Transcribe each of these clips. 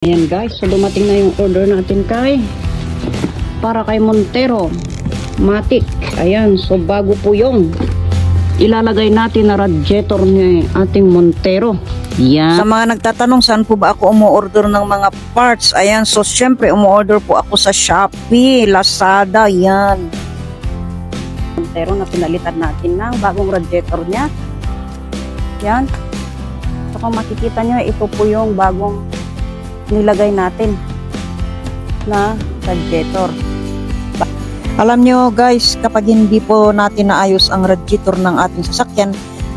Ayan guys, so dumating na yung order natin para kay Montero Matic. Ayan, so bago po yung ilalagay natin na radiator ni ating Montero. Yan. Sa mga nagtatanong saan po ba ako umu-order ng mga parts, ayan, so syempre umu-order po ako sa Shopee, Lazada, yan. Montero na pinalitan natin ng bagong radiator niya. Yan. So kung makikita nyo, ito po yung bagong nilagay natin na radiator. Alam nyo guys, kapag hindi po natin naayos ang radiator ng ating sasakyan,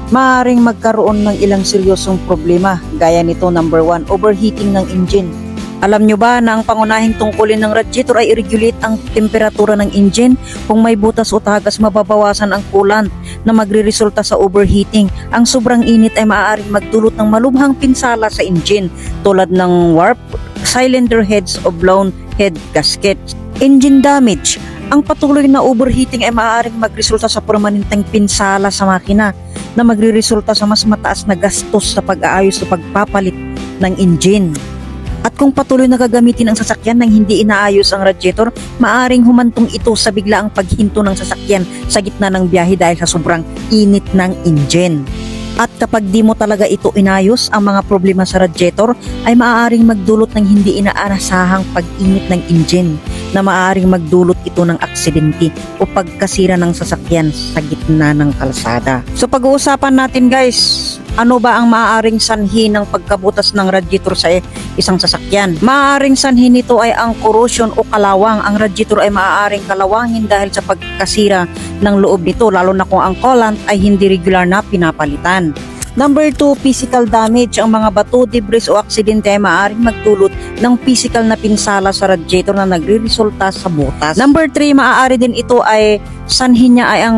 maaaring magkaroon ng ilang seryosong problema. Gaya nito, number 1, overheating ng engine. Alam nyo ba na ang pangunahing tungkulin ng radiator ay i-regulate ang temperatura ng engine? Kung may butas o tagas, mababawasan ang coolant na magre-resulta sa overheating. Ang sobrang init ay maaaring magdulot ng malubhang pinsala sa engine tulad ng warp, cylinder heads o blown head gaskets. Engine damage. Ang patuloy na overheating ay maaaring magresulta sa permanenteng pinsala sa makina na magre-resulta sa mas mataas na gastos sa pag-aayos o pagpapalit ng engine. At kung patuloy na gagamitin ang sasakyan nang hindi inaayos ang radiator, maaaring humantong ito sa biglaang paghinto ng sasakyan sa gitna ng biyahe dahil sa sobrang init ng engine. At kapag di mo talaga ito inayos, ang mga problema sa radiator ay maaaring magdulot ng hindi inaasahang pag-init ng engine na maaaring magdulot ito ng aksidente o pagkasira ng sasakyan sa gitna ng kalsada. So pag-uusapan natin guys, ano ba ang maaaring sanhi ng pagkabutas ng radiator sa isang sasakyan? Maaaring sanhi nito ay ang corrosion o kalawang. Ang radiator ay maaaring kalawangin dahil sa pagkasira ng loob nito, lalo na kung ang coolant ay hindi regular na pinapalitan. Number 2, physical damage. Ang mga bato, debris o aksidente ay maaaring magdulot ng physical na pinsala sa radiator na nagre-resulta sa butas. Number 3, maaari din ito ay sanhi niya ay ang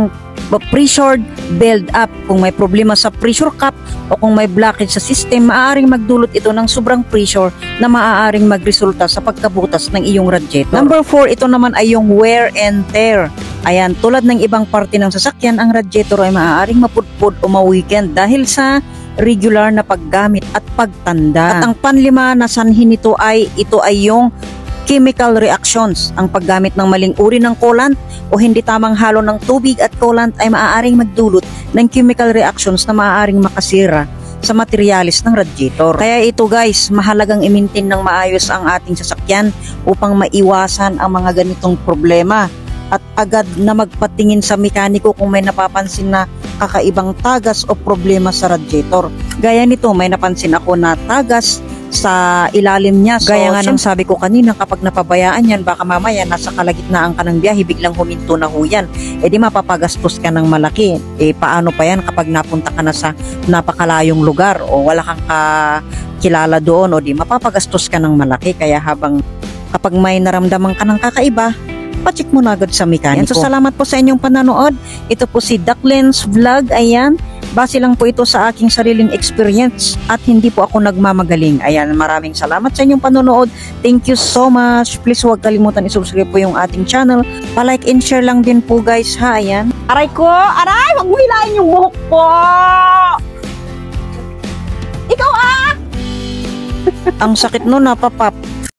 pressure build up. Kung may problema sa pressure cap o kung may blockage sa system, maaaring magdulot ito ng sobrang pressure na maaaring magresulta sa pagkabutas ng iyong radiator. Number 4, ito naman ay yung wear and tear. Ayan, tulad ng ibang parte ng sasakyan, ang radiator ay maaaring mapudpud o ma-weaken dahil sa regular na paggamit at pagtanda. At ang panlima na sanhi nito ay yung chemical reactions. Ang paggamit ng maling uri ng coolant o hindi tamang halo ng tubig at coolant ay maaaring magdulot ng chemical reactions na maaaring makasira sa materyales ng radiator. Kaya ito guys, mahalagang i-maintain ng maayos ang ating sasakyan upang maiwasan ang mga ganitong problema. At agad na magpatingin sa mekaniko kung may napapansin na kakaibang tagas o problema sa radiator. Gaya nito, may napansin ako na tagas sa ilalim niya. So, gaya nga ng sabi ko kanina, kapag napabayaan yan, baka mamaya nasa kalagitnaan ka ng biyahe, biglang huminto na ho yan. E di mapapagastos ka ng malaki. E paano pa yan kapag napunta ka na sa napakalayong lugar o wala kang kakilala doon, o di mapapagastos ka ng malaki. Kaya kapag may naramdaman ka ng kakaiba, pacheck mo na agad sa mekaniko. So salamat po sa inyong pananood. Ito po si Ducklin's Vlog. Ayan, base lang po ito sa aking sariling experience at hindi po ako nagmamagaling. Ayan, maraming salamat sa inyong panonood. Thank you so much. Please huwag kalimutan i-subscribe po yung ating channel. Pa-like and share lang din po guys ha. Ayan. Aray ko! Aray! Huwag mo hilahin yung buhok ko! Ikaw Ang sakit no, napapap.